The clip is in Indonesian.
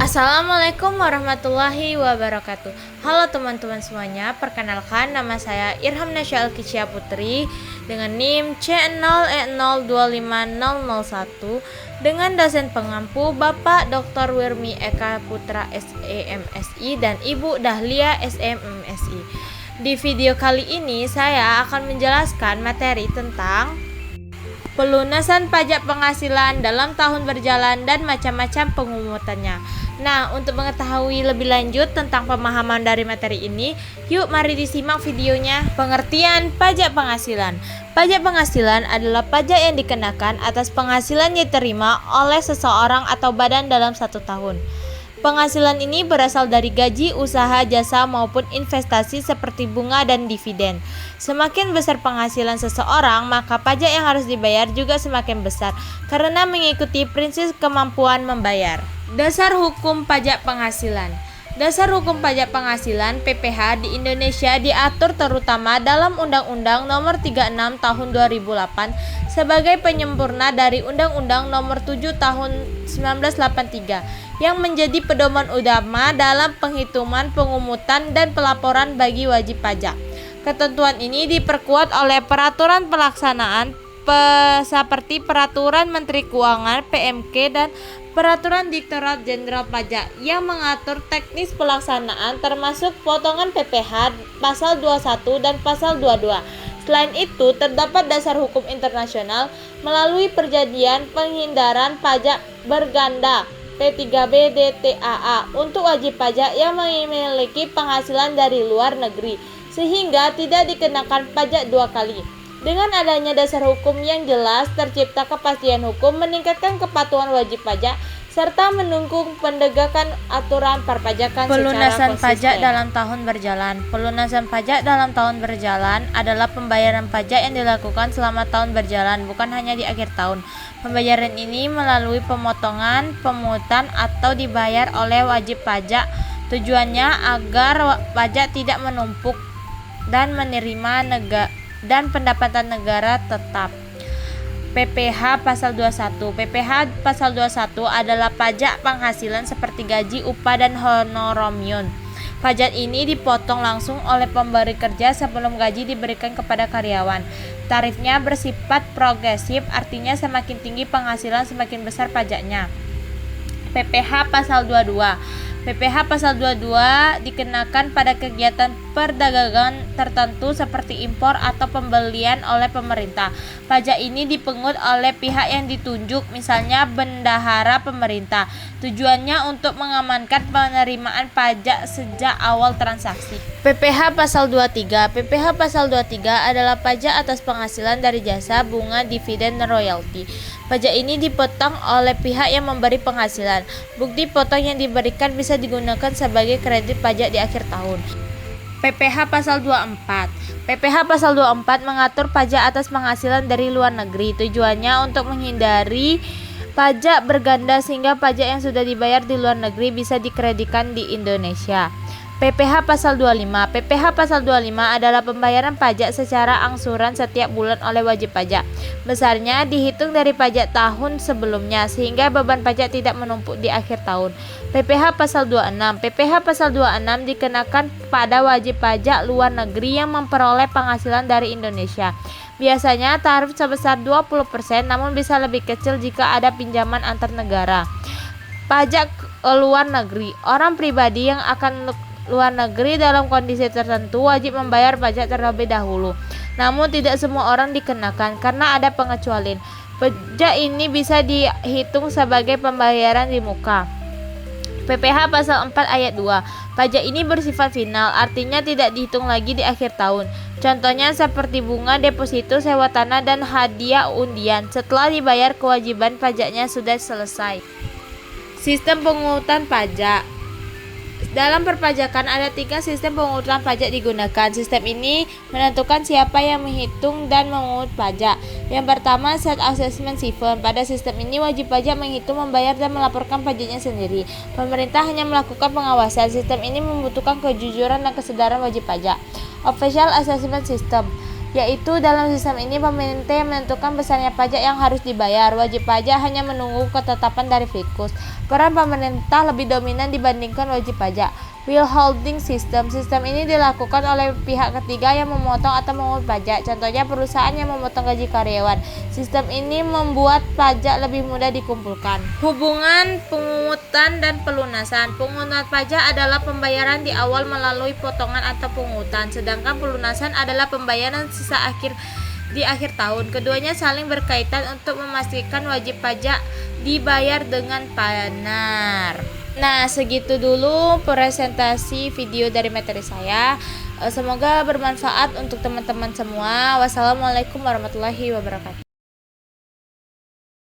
Assalamualaikum warahmatullahi wabarakatuh. Halo teman-teman semuanya, perkenalkan nama saya Irham Nasya Alkicia Putri dengan NIM C0E025001 dengan dosen pengampu Bapak Dr. Wirmi Eka Putra SEMSI dan Ibu Dahlia SEMSI. Di video kali ini saya akan menjelaskan materi tentang pelunasan pajak penghasilan dalam tahun berjalan dan macam-macam pengurutannya. Nah, untuk mengetahui lebih lanjut tentang pemahaman dari materi ini, yuk mari disimak videonya. Pengertian pajak penghasilan. Pajak penghasilan adalah pajak yang dikenakan atas penghasilan yang diterima oleh seseorang atau badan dalam satu tahun. Penghasilan ini berasal dari gaji, usaha, jasa, maupun investasi seperti bunga dan dividen. Semakin besar penghasilan seseorang, maka pajak yang harus dibayar juga semakin besar karena mengikuti prinsip kemampuan membayar. Dasar hukum pajak penghasilan. Dasar hukum pajak penghasilan (PPh) di Indonesia diatur terutama dalam Undang-Undang Nomor 36 Tahun 2008 sebagai penyempurna dari Undang-Undang Nomor 7 Tahun 1983 yang menjadi pedoman utama dalam penghitungan, pengurutan, dan pelaporan bagi wajib pajak. Ketentuan ini diperkuat oleh peraturan pelaksanaan seperti Peraturan Menteri Keuangan (PMK) dan Peraturan Direktorat Jenderal Pajak yang mengatur teknis pelaksanaan termasuk potongan PPh pasal 21 dan pasal 22. Selain itu, terdapat dasar hukum internasional melalui Perjanjian Penghindaran Pajak Berganda P3B-DTAA untuk wajib pajak yang memiliki penghasilan dari luar negeri sehingga tidak dikenakan pajak dua kali. Dengan adanya dasar hukum yang jelas, tercipta kepastian hukum, meningkatkan kepatuhan wajib pajak, serta mendukung penegakan aturan perpajakan Pelunasan secara konsisten. pajak dalam tahun berjalan. Pelunasan pajak dalam tahun berjalan adalah pembayaran pajak yang dilakukan selama tahun berjalan, bukan hanya di akhir tahun. Pembayaran ini melalui pemotongan, pemungutan, atau dibayar oleh wajib pajak. Tujuannya agar pajak tidak menumpuk dan menerima dan pendapatan negara tetap. PPh pasal 21. PPh pasal 21 adalah pajak penghasilan seperti gaji, upah, dan honorarium. Pajak ini dipotong langsung oleh pemberi kerja sebelum gaji diberikan kepada karyawan. Tarifnya bersifat progresif, artinya semakin tinggi penghasilan semakin besar pajaknya. PPh pasal 22. PPh pasal 22 dikenakan pada kegiatan perdagangan tertentu seperti impor atau pembelian oleh pemerintah. Pajak ini dipungut oleh pihak yang ditunjuk, misalnya bendahara pemerintah. Tujuannya untuk mengamankan penerimaan pajak sejak awal transaksi. PPh pasal 23. PPh pasal 23 adalah pajak atas penghasilan dari jasa, bunga, dividen, dan royalti. Pajak ini dipotong oleh pihak yang memberi penghasilan. Bukti potong yang diberikan bisa digunakan sebagai kredit pajak di akhir tahun. PPh pasal 24. PPh pasal 24 mengatur pajak atas penghasilan dari luar negeri. Tujuannya untuk menghindari pajak berganda sehingga pajak yang sudah dibayar di luar negeri bisa dikreditkan di Indonesia. PPh pasal 25. PPh pasal 25 adalah pembayaran pajak secara angsuran setiap bulan oleh wajib pajak. Besarnya dihitung dari pajak tahun sebelumnya sehingga beban pajak tidak menumpuk di akhir tahun. PPh pasal 26. PPh pasal 26 dikenakan pada wajib pajak luar negeri yang memperoleh penghasilan dari Indonesia. Biasanya tarif sebesar 20%, namun bisa lebih kecil jika ada pinjaman antar negara. Pajak luar negeri. Orang pribadi yang akan luar negeri dalam kondisi tertentu wajib membayar pajak terlebih dahulu. Namun tidak semua orang dikenakan karena ada pengecualian. Pajak ini bisa dihitung sebagai pembayaran di muka. PPh pasal 4 ayat 2. Pajak ini bersifat final, artinya tidak dihitung lagi di akhir tahun. Contohnya seperti bunga, deposito, sewa tanah, dan hadiah undian. Setelah dibayar, kewajiban pajaknya sudah selesai. Sistem pemungutan pajak. Dalam perpajakan ada 3 sistem pemungutan pajak digunakan. Sistem ini menentukan siapa yang menghitung dan memungut pajak. Yang pertama, Self Assessment System. Pada sistem ini wajib pajak menghitung, membayar, dan melaporkan pajaknya sendiri. Pemerintah hanya melakukan pengawasan. Sistem ini membutuhkan kejujuran dan kesadaran wajib pajak. Official Assessment System, yaitu dalam sistem ini pemerintah menentukan besarnya pajak yang harus dibayar. Wajib pajak hanya menunggu ketetapan dari Fikus. Peran pemerintah lebih dominan dibandingkan wajib pajak. Withholding system. Sistem ini dilakukan oleh pihak ketiga yang memotong atau memungut pajak. Contohnya perusahaan yang memotong gaji karyawan. Sistem ini membuat pajak lebih mudah dikumpulkan. Hubungan pungutan dan pelunasan. Pungutan pajak adalah pembayaran di awal melalui potongan atau pungutan, sedangkan pelunasan adalah pembayaran sisa di akhir tahun. Keduanya saling berkaitan untuk memastikan wajib pajak dibayar dengan benar. Nah, segitu dulu presentasi video dari materi saya. Semoga bermanfaat untuk teman-teman semua. Wassalamualaikum warahmatullahi wabarakatuh.